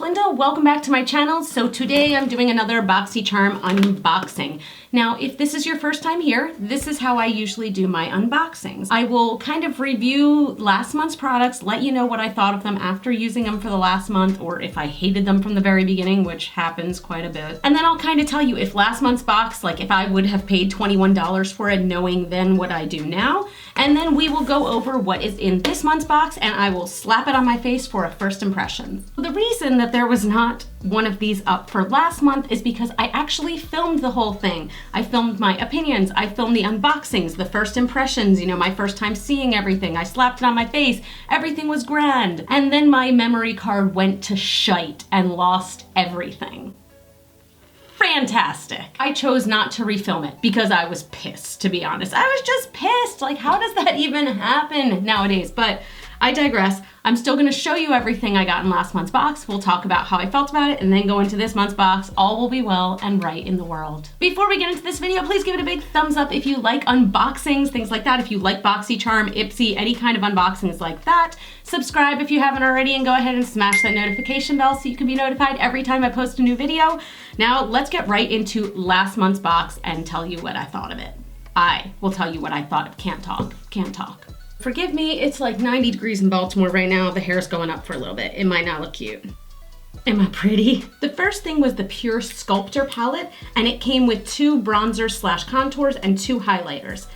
Linda. Welcome back to my channel. So today I'm doing another BOXYCHARM unboxing. Now, if this is your first time here, this is how I usually do my unboxings. I will kind of review last month's products, let you know what I thought of them after using them for the last month, or if I hated them from the very beginning, which happens quite a bit. And then I'll kind of tell you if last month's box, like if I would have paid $21 for it, knowing then what I do now. And then we will go over what is in this month's box, and I will slap it on my face for a first impression. The reason that there was not one of these up for last month is because I actually filmed the whole thing. I filmed my opinions, I filmed the unboxings, the first impressions, you know, my first time seeing everything. I slapped it on my face, everything was grand. And then my memory card went to shite and lost everything. Fantastic. I chose not to refilm it because I was pissed, to be honest. I was just pissed. Like, how does that even happen nowadays? But I digress. I'm still gonna show you everything I got in last month's box. We'll talk about how I felt about it and then go into this month's box. All will be well and right in the world. Before we get into this video, please give it a big thumbs up if you like unboxings, things like that. If you like BOXYCHARM, Ipsy, any kind of unboxings like that. Subscribe if you haven't already and go ahead and smash that notification bell so you can be notified every time I post a new video. Now let's get right into last month's box and tell you what I thought of it. I will tell you what I thought of Can't Talk. Forgive me, it's like 90 degrees in Baltimore right now. The hair's going up for a little bit. It might not look cute. Am I pretty? The first thing was the Pure Sculptor palette, and it came with 2 bronzers / contours and 2 highlighters.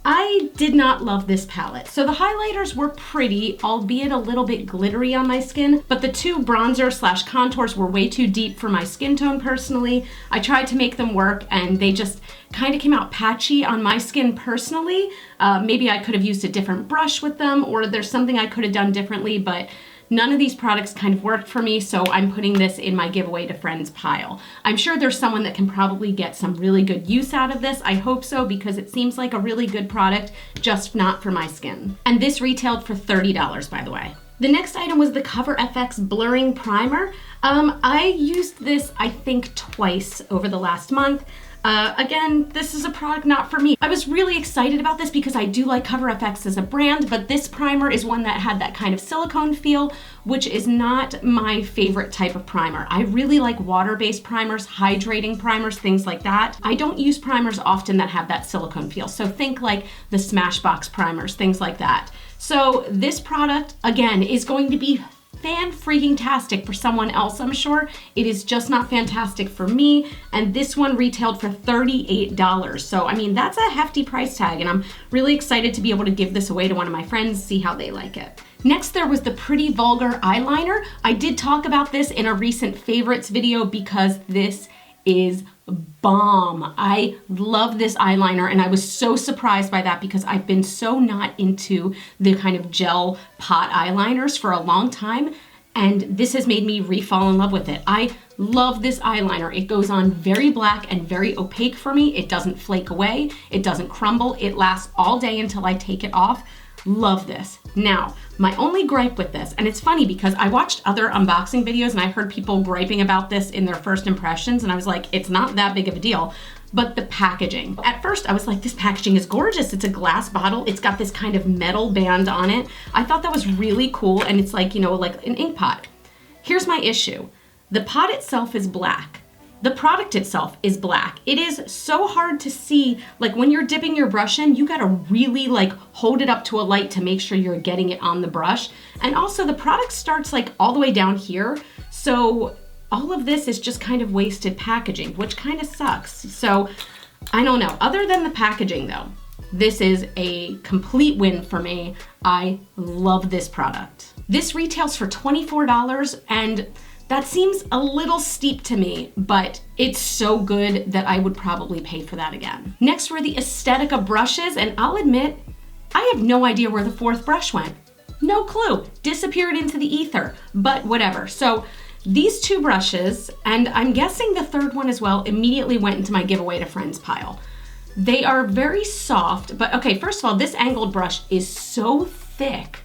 I did not love this palette. So the highlighters were pretty, albeit a little bit glittery on my skin, but the 2 bronzer / contours were way too deep for my skin tone personally. I tried to make them work and they just kind of came out patchy on my skin personally. Maybe I could have used a different brush with them, or there's something I could have done differently, but none of these products kind of worked for me, so I'm putting this in my giveaway to friends pile. I'm sure there's someone that can probably get some really good use out of this. I hope so, because it seems like a really good product, just not for my skin. And this retailed for $30, by the way. The next item was the Cover FX Blurring Primer. I used this, I think, twice over the last month. Again, this is a product not for me. I was really excited about this because I do like Cover FX as a brand, but this primer is one that had that kind of silicone feel, which is not my favorite type of primer. I really like water-based primers, hydrating primers, things like that. I don't use primers often that have that silicone feel, so think like the Smashbox primers, things like that. So this product, again, is going to be fan-freaking-tastic for someone else, I'm sure. It is just not fantastic for me, and this one retailed for $38. So, I mean, that's a hefty price tag, and I'm really excited to be able to give this away to one of my friends, see how they like it. Next, there was the Pretty Vulgar eyeliner. I did talk about this in a recent favorites video because this is bomb. I love this eyeliner, and I was so surprised by that because I've been so not into the kind of gel pot eyeliners for a long time, and this has made me re-fall in love with it. I love this eyeliner. It goes on very black and very opaque for me. It doesn't flake away. It doesn't crumble. It lasts all day until I take it off. Love this. Now, my only gripe with this, and it's funny because I watched other unboxing videos and I heard people griping about this in their first impressions, and I was like, it's not that big of a deal, but the packaging. At first I was like, this packaging is gorgeous. It's a glass bottle. It's got this kind of metal band on it. I thought that was really cool, and it's like, you know, like an ink pot. Here's my issue. The pot itself is black. The product itself is black. It is so hard to see, like when you're dipping your brush in, you gotta really like hold it up to a light to make sure you're getting it on the brush. And also the product starts like all the way down here. So all of this is just kind of wasted packaging, which kind of sucks. So I don't know. Other than the packaging though, this is a complete win for me. I love this product. This retails for $24, and that seems a little steep to me, but it's so good that I would probably pay for that again. Next were the Aesthetica brushes, and I'll admit, I have no idea where the 4th brush went. No clue. Disappeared into the ether, but whatever. So these 2 brushes, and I'm guessing the 3rd one as well, immediately went into my giveaway to friends pile. They are very soft, but okay, first of all, this angled brush is so thick,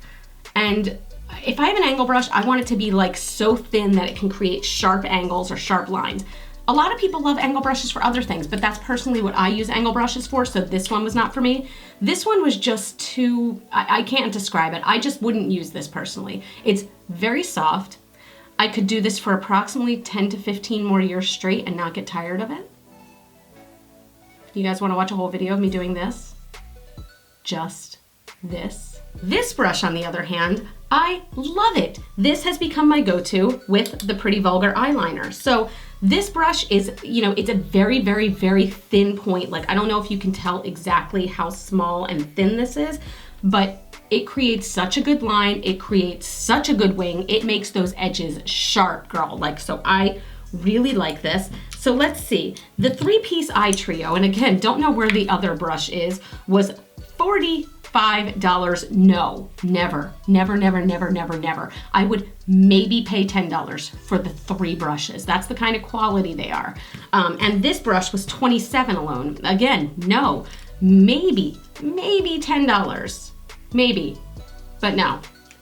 and if I have an angle brush, I want it to be like so thin that it can create sharp angles or sharp lines. A lot of people love angle brushes for other things, but that's personally what I use angle brushes for, so this one was not for me. This one was just too, I can't describe it. I just wouldn't use this personally. It's very soft. I could do this for approximately 10 to 15 more years straight and not get tired of it. You guys want to watch a whole video of me doing this? Just this. This brush, on the other hand, I love it. This has become my go-to with the Pretty Vulgar eyeliner. So this brush is, you know, it's a very, very, very thin point. Like, I don't know if you can tell exactly how small and thin this is, but it creates such a good line. It creates such a good wing. It makes those edges sharp, girl. Like, so I really like this. So let's see. The 3-piece eye trio, and again, don't know where the other brush is, was $45. No, never, never, never, never, never, never. I would maybe pay $10 for the 3 brushes. That's the kind of quality they are. And this brush was $27 alone. Again, no, maybe $10, maybe, but no.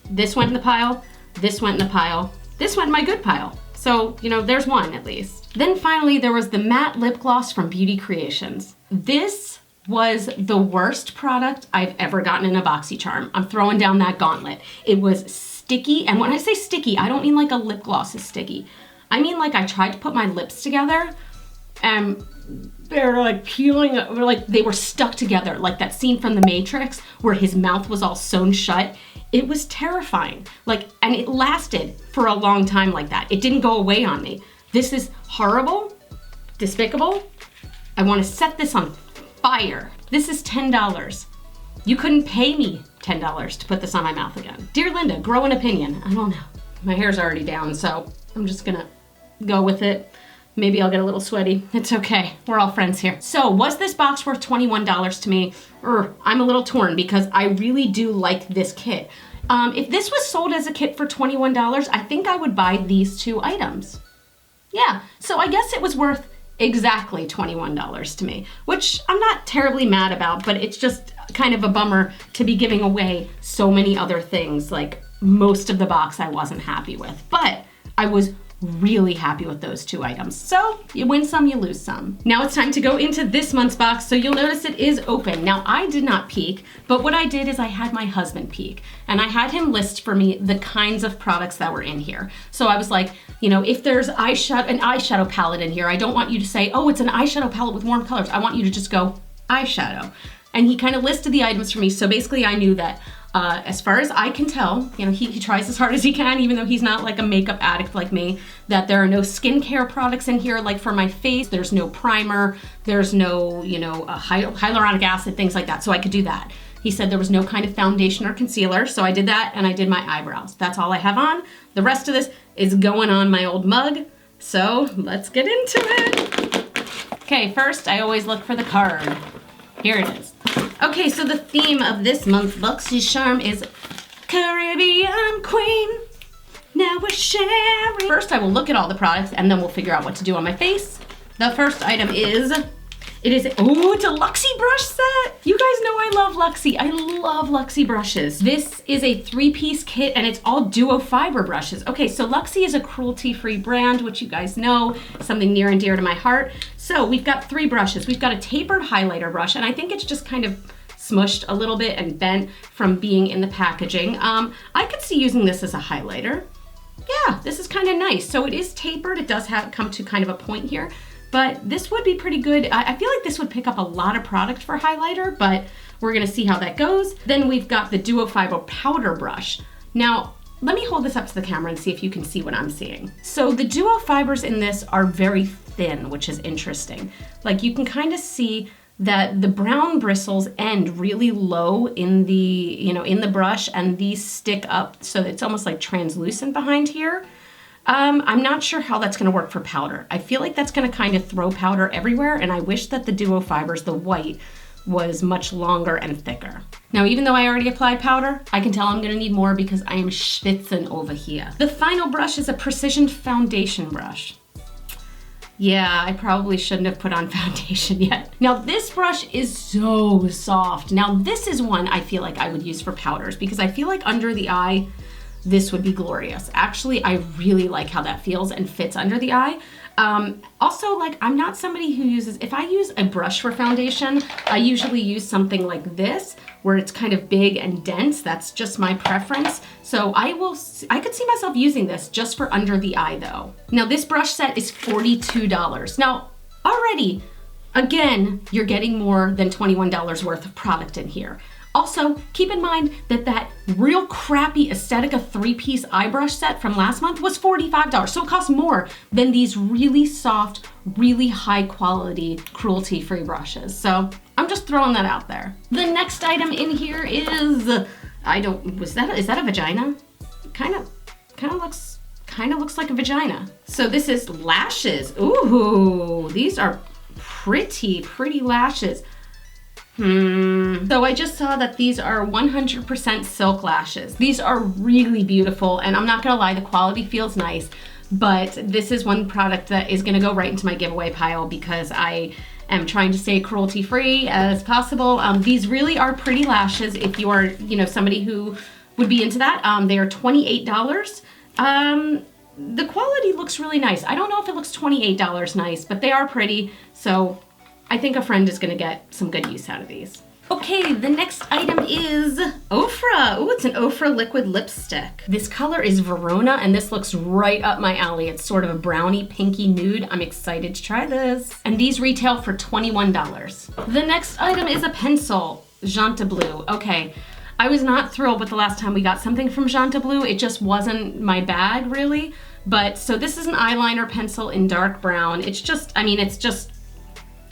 This went in the pile, this went in the pile, this went in my good pile. So, you know, there's one at least. Then finally, there was the matte lip gloss from Beauty Creations. This was the worst product I've ever gotten in a BOXYCHARM. I'm throwing down that gauntlet. It was sticky, and when I say sticky, I don't mean like a lip gloss is sticky. I mean like I tried to put my lips together and they're like peeling, or like they were stuck together, like that scene from The Matrix where his mouth was all sewn shut. It was terrifying. Like, and it lasted for a long time like that. It didn't go away on me. This is horrible, despicable. I want to set this on fire. This is $10. You couldn't pay me $10 to put this on my mouth again. Dear Linda, grow an opinion. I don't know. My hair's already down, so I'm just gonna go with it. Maybe I'll get a little sweaty. It's okay. We're all friends here. So was this box worth $21 to me? I'm a little torn because I really do like this kit. If this was sold as a kit for $21, I think I would buy these 2 items. Yeah, so I guess it was worth exactly $21 to me, which I'm not terribly mad about, but it's just kind of a bummer to be giving away so many other things. Like, most of the box I wasn't happy with, but I was really happy with those 2 items. So you win some, you lose some. Now it's time to go into this month's box. So you'll notice it is open. Now I did not peek, but what I did is I had my husband peek and I had him list for me the kinds of products that were in here. So I was like, you know, if there's an eyeshadow palette in here, I don't want you to say, oh, it's an eyeshadow palette with warm colors. I want you to just go eyeshadow. And he kind of listed the items for me. So basically I knew that as far as I can tell, you know, he tries as hard as he can, even though he's not like a makeup addict like me, that there are no skincare products in here. Like for my face, there's no primer, there's no, you know, hyaluronic acid, things like that. So I could do that. He said there was no kind of foundation or concealer. So I did that and I did my eyebrows. That's all I have on. The rest of this is going on my old mug. So let's get into it. Okay, first I always look for the card. Here it is. Okay, so the theme of this month's BOXYCHARM is Caribbean Queen. Now we're sharing. First, I will look at all the products and then we'll figure out what to do on my face. The first item is, it's a Luxie brush set. You guys know I love Luxie. I love Luxie brushes. This is a 3-piece kit and it's all duo fiber brushes. Okay, so Luxie is a cruelty-free brand, which you guys know, something near and dear to my heart. So we've got 3 brushes. We've got a tapered highlighter brush, and I think it's just kind of smushed a little bit and bent from being in the packaging. I could see using this as a highlighter. Yeah, this is kind of nice. So it is tapered. It does come to kind of a point here, but this would be pretty good. I feel like this would pick up a lot of product for highlighter, but we're gonna see how that goes. Then we've got the Duo Fiber powder brush. Now, let me hold this up to the camera and see if you can see what I'm seeing. So the duo fibers in this are very thin, which is interesting. Like you can kind of see that the brown bristles end really low in the, you know, in the brush, and these stick up so it's almost like translucent behind here. I'm not sure how that's gonna work for powder. I feel like that's gonna kind of throw powder everywhere, and I wish that the duo fibers, the white, was much longer and thicker. Now, even though I already applied powder, I can tell I'm gonna need more because I am schwitzing over here. The final brush is a precision foundation brush. Yeah, I probably shouldn't have put on foundation yet. Now, this brush is so soft. Now, this is one I feel like I would use for powders because I feel like under the eye, this would be glorious. Actually, I really like how that feels and fits under the eye. Also, like, I'm not somebody who uses, if I use a brush for foundation, I usually use something like this, where it's kind of big and dense. That's just my preference. So I could see myself using this just for under the eye though. Now this brush set is $42. Now, already, again, you're getting more than $21 worth of product in here. Also, keep in mind that that real crappy Aesthetica 3-piece eye brush set from last month was $45. So it costs more than these really soft, really high quality, cruelty-free brushes. So I'm just throwing that out there. The next item in here is, is that a vagina? Kind of looks like a vagina. So this is lashes. Ooh, these are pretty lashes. So I just saw that these are 100% silk lashes. These are really beautiful, and I'm not gonna lie, the quality feels nice, but this is one product that is gonna go right into my giveaway pile because I am trying to stay cruelty-free as possible. These really are pretty lashes if you are, somebody who would be into that. They are $28. The quality looks really nice. I don't know if it looks $28 nice, but they are pretty, so I think a friend is gonna get some good use out of these. Okay, the next item is Ofra. Ooh, it's an Ofra liquid lipstick. This color is Verona, and this looks right up my alley. It's sort of a brownie pinky nude. I'm excited to try this. And these retail for $21. The next item is a pencil, Janta Blue. Okay, I was not thrilled with the last time we got something from Janta Blue. It just wasn't my bag, really. But, so this is an eyeliner pencil in dark brown.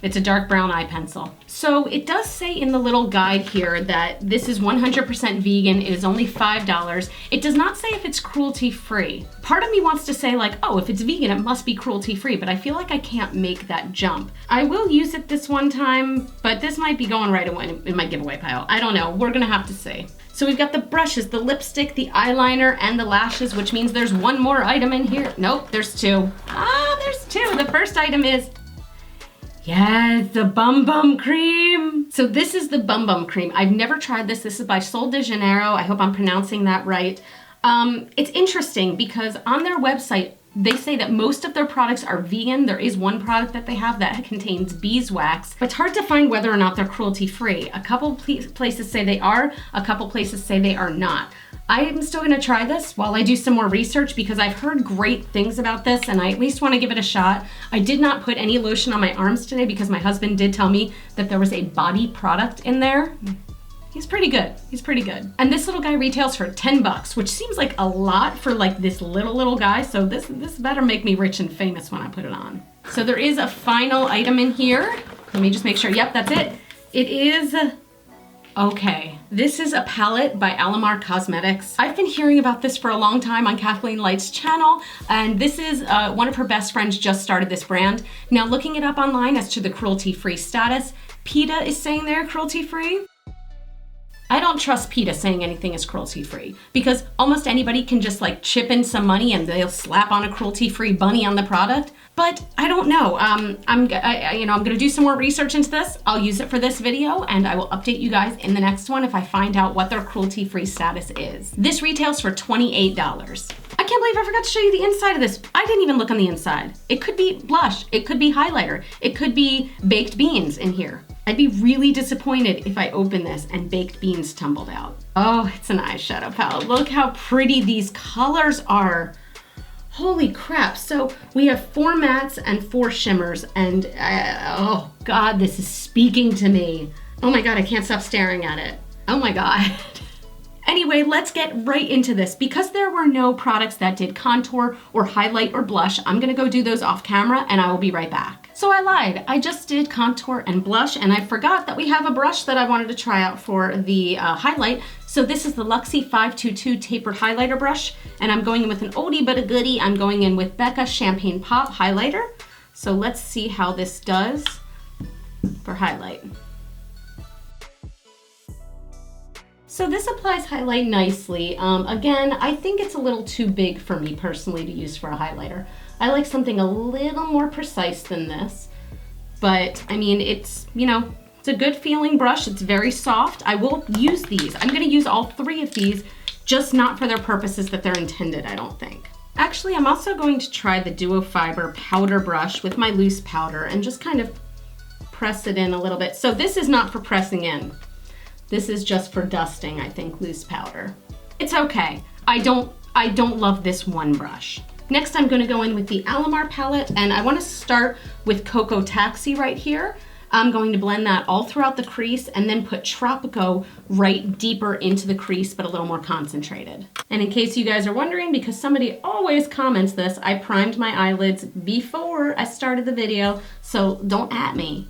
It's a dark brown eye pencil. So it does say in the little guide here that this is 100% vegan. It is only $5. It does not say if it's cruelty-free. Part of me wants to say like, oh, if it's vegan, it must be cruelty-free, but I feel like I can't make that jump. I will use it this one time, but this might be going right away in my giveaway pile. I don't know, we're gonna have to see. So we've got the brushes, the lipstick, the eyeliner, and the lashes, which means there's one more item in here. Nope, there's two. There's two. The first item is, yes, the Bum Bum Cream. So this is the Bum Bum Cream. I've never tried this. This is by Sol de Janeiro. I hope I'm pronouncing that right. It's interesting because on their website, they say that most of their products are vegan. There is one product that they have that contains beeswax, but it's hard to find whether or not they're cruelty-free. A couple places say they are, a couple places say they are not. I am still gonna try this while I do some more research because I've heard great things about this and I at least wanna give it a shot. I did not put any lotion on my arms today because my husband did tell me that there was a body product in there. He's pretty good, he's pretty good. And this little guy retails for 10 bucks, which seems like a lot for like this little guy, so this better make me rich and famous when I put it on. So there is a final item in here. Let me just make sure, yep, that's it. It is, okay. This is a palette by Alamar Cosmetics. I've been hearing about this for a long time on Kathleen Light's channel, and this is one of her best friends just started this brand. Now looking it up online as to the cruelty-free status, PETA is saying they're cruelty-free. I don't trust PETA saying anything is cruelty-free because almost anybody can just like chip in some money and they'll slap on a cruelty-free bunny on the product. But I don't know. I'm gonna do some more research into this. I'll use it for this video and I will update you guys in the next one if I find out what their cruelty-free status is. This retails for $28. I can't believe I forgot to show you the inside of this. I didn't even look on the inside. It could be blush, it could be highlighter, it could be baked beans in here. I'd be really disappointed if I opened this and baked beans tumbled out. Oh, it's an eyeshadow palette. Look how pretty these colors are. Holy crap. So we have 4 mattes and 4 shimmers and oh God, this is speaking to me. Oh my God, I can't stop staring at it. Oh my God. Anyway, let's get right into this. Because there were no products that did contour or highlight or blush, I'm gonna go do those off camera and I will be right back. So I lied, I just did contour and blush and I forgot that we have a brush that I wanted to try out for the highlight. So this is the Luxie 522 tapered highlighter brush and I'm going in with an oldie but a goodie. I'm going in with Becca Champagne Pop highlighter. So let's see how this does for highlight. So this applies highlight nicely. Again, I think it's a little too big for me personally to use for a highlighter. I like something a little more precise than this, but I mean, it's a good feeling brush. It's very soft. I will use these. I'm gonna use all 3 of these, just not for their purposes that they're intended, I don't think. Actually, I'm also going to try the Duo Fiber powder brush with my loose powder and just kind of press it in a little bit. So this is not for pressing in. This is just for dusting, I think, loose powder. It's okay. I don't love this one brush. Next, I'm gonna go in with the Alamar palette, and I wanna start with Cocoa Taxi right here. I'm going to blend that all throughout the crease and then put Tropico right deeper into the crease, but a little more concentrated. And in case you guys are wondering, because somebody always comments this, I primed my eyelids before I started the video, so don't at me.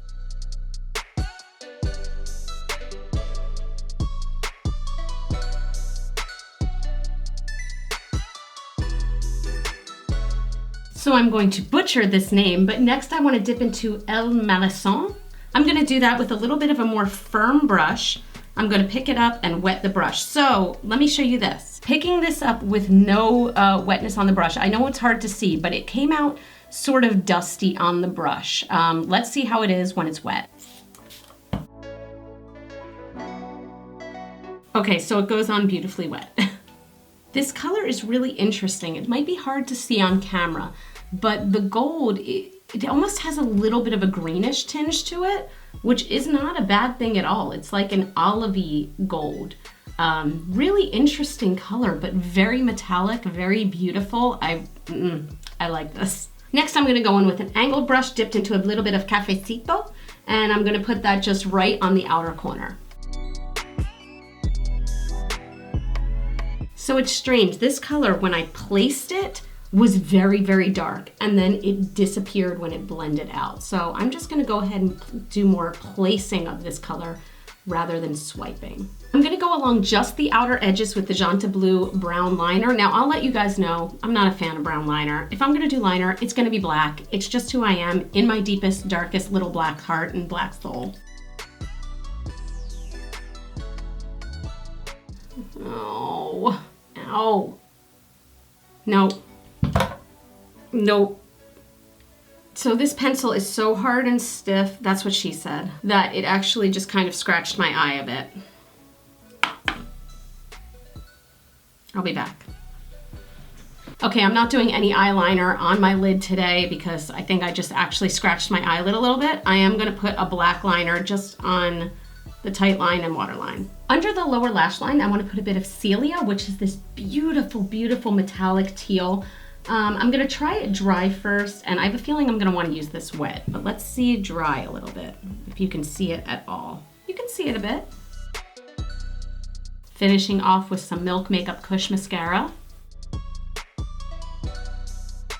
So I'm going to butcher this name, but next I want to dip into El Malison. I'm going to do that with a little bit of a more firm brush. I'm going to pick it up and wet the brush. So let me show you this. Picking this up with no wetness on the brush. I know it's hard to see, but it came out sort of dusty on the brush. Let's see how it is when it's wet. Okay, so it goes on beautifully wet. This color is really interesting. It might be hard to see on camera, but the gold, it almost has a little bit of a greenish tinge to it, which is not a bad thing at all. It's like an olivey gold. Really interesting color, but very metallic, very beautiful. I like this. Next, I'm gonna go in with an angled brush dipped into a little bit of cafecito, and I'm gonna put that just right on the outer corner. So it's strange, this color, when I placed it, was very, very dark, and then it disappeared when it blended out. So I'm just gonna go ahead and do more placing of this color rather than swiping. I'm gonna go along just the outer edges with the Janta Blue brown liner. Now I'll let you guys know, I'm not a fan of brown liner. If I'm gonna do liner, it's gonna be black. It's just who I am in my deepest, darkest little black heart and black soul. Oh, ow. No. Nope. So this pencil is so hard and stiff, that's what she said, that it actually just kind of scratched my eye a bit. I'll be back. Okay, I'm not doing any eyeliner on my lid today because I think I just actually scratched my eyelid a little bit. I am gonna put a black liner just on the tight line and waterline. Under the lower lash line, I want to put a bit of Celia, which is this beautiful, beautiful metallic teal. I'm gonna try it dry first, and I have a feeling I'm gonna want to use this wet, but let's see it dry a little bit, if you can see it at all. You can see it a bit. Finishing off with some Milk Makeup Kush Mascara.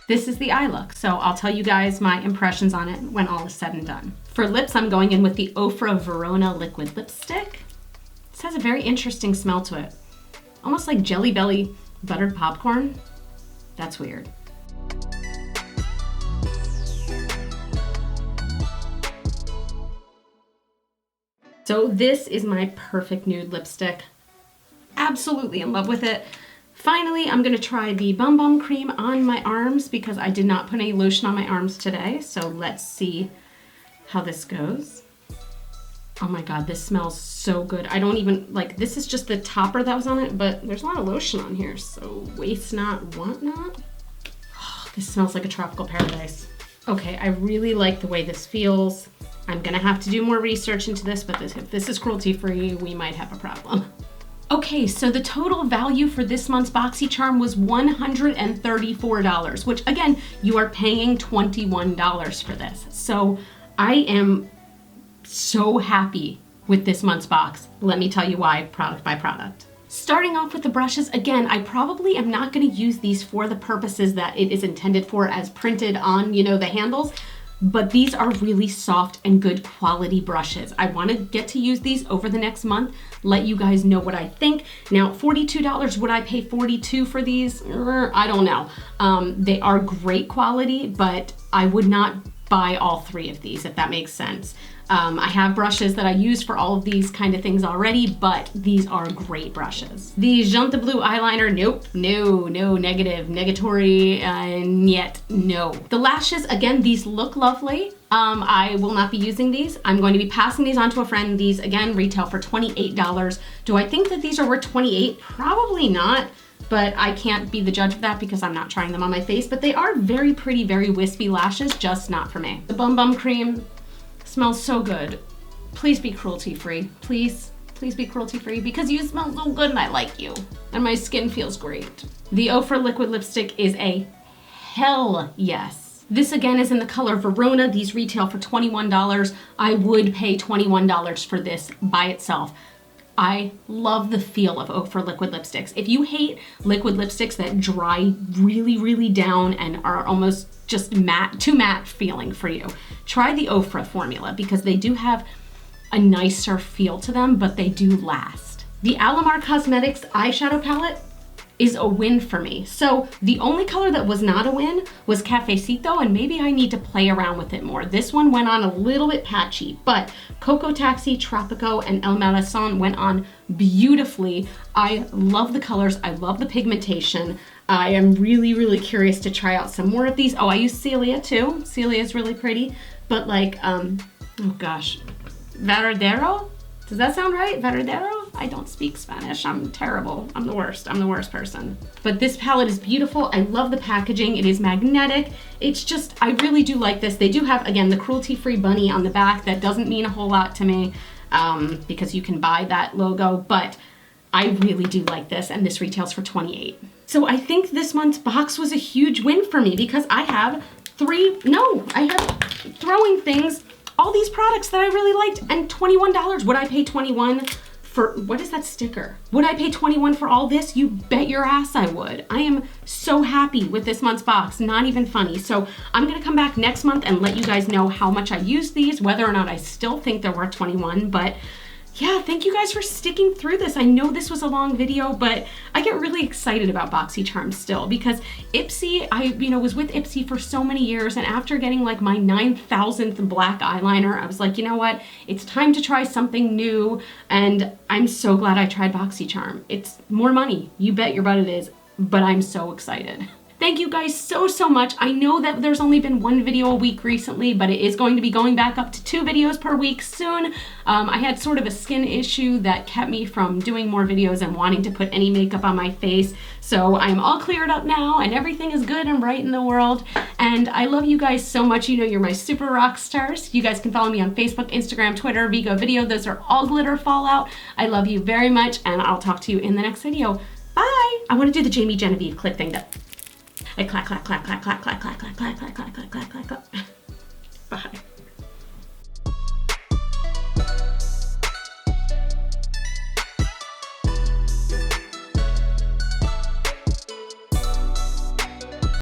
This is the eye look, so I'll tell you guys my impressions on it when all is said and done. For lips, I'm going in with the Ofra Verona Liquid Lipstick. This has a very interesting smell to it. Almost like Jelly Belly buttered popcorn. That's weird. So this is my perfect nude lipstick. Absolutely in love with it. Finally, I'm gonna try the Bum Bum Cream on my arms because I did not put any lotion on my arms today. So let's see how this goes. Oh my God, this smells so good. I don't even, like, this is just the topper that was on it, but there's a lot of lotion on here, so waste not, want not. Oh, this smells like a tropical paradise. Okay, I really like the way this feels. I'm gonna have to do more research into this, but if this is cruelty-free, we might have a problem. Okay, so the total value for this month's BOXYCHARM was $134, which again, you are paying $21 for this. So I am so happy with this month's box. Let me tell you why, product by product. Starting off with the brushes, again, I probably am not gonna use these for the purposes that it is intended for as printed on, you know, the handles, but these are really soft and good quality brushes. I wanna get to use these over the next month, let you guys know what I think. Now, $42, would I pay $42 for these? I don't know. They are great quality, but I would not buy all three of these, if that makes sense. I have brushes that I use for all of these kind of things already, but these are great brushes. The Janta Blue eyeliner, nope, no, negative, negatory, yet no. The lashes, again, these look lovely. I will not be using these. I'm going to be passing these on to a friend. These, again, retail for $28. Do I think that these are worth $28? Probably not. but I can't be the judge of that because I'm not trying them on my face, but they are very pretty, very wispy lashes, just not for me. The Bum Bum Cream smells so good. Please be cruelty-free, please. Please be cruelty-free because you smell so good and I like you. And my skin feels great. The Ofra liquid lipstick is a hell yes. This again is in the color Verona. These retail for $21. I would pay $21 for this by itself. I love the feel of Ofra liquid lipsticks. If you hate liquid lipsticks that dry really, really down and are almost just matte, too matte feeling for you, try the Ofra formula because they do have a nicer feel to them, but they do last. The Alamar Cosmetics eyeshadow palette is a win for me. So the only color that was not a win was Cafecito, and maybe I need to play around with it more. This one went on a little bit patchy, but Coco Taxi, Tropico, and El Malazon went on beautifully. I love the colors, I love the pigmentation. I am really, really curious to try out some more of these. Oh, I use Celia too. Celia is really pretty, but like, oh gosh, Varadero? Does that sound right? Varadero? I don't speak Spanish. I'm terrible. I'm the worst. I'm the worst person. But this palette is beautiful. I love the packaging. It is magnetic. It's just, I really do like this. They do have, again, the cruelty-free bunny on the back. That doesn't mean a whole lot to me because you can buy that logo, but I really do like this, and this retails for $28. So I think this month's box was a huge win for me because I have throwing things, all these products that I really liked, and $21. Would I pay $21 for, what is that sticker? Would I pay $21 for all this? You bet your ass I would. I am so happy with this month's box, not even funny. So I'm gonna come back next month and let you guys know how much I used these, whether or not I still think they're worth $21, but yeah, thank you guys for sticking through this. I know this was a long video, but I get really excited about BOXYCHARM still because Ipsy, I was with Ipsy for so many years, and after getting like my 9,000th black eyeliner, I was like, you know what? It's time to try something new, and I'm so glad I tried BOXYCHARM. It's more money, you bet your butt it is, but I'm so excited. Thank you guys so, so much. I know that there's only been one video a week recently, but it is going to be going back up to 2 videos per week soon. I had sort of a skin issue that kept me from doing more videos and wanting to put any makeup on my face. So I'm all cleared up now and everything is good and right in the world. And I love you guys so much. You know you're my super rock stars. You guys can follow me on Facebook, Instagram, Twitter, Vigo Video. Those are all GlitterFallout. I love you very much, and I'll talk to you in the next video. Bye! I want to do the Jamie Genevieve click thing. Like clack, clack, clack, clack, clack, clack, clack, clack, clack, clack, clack, clack, clack, clack, clack.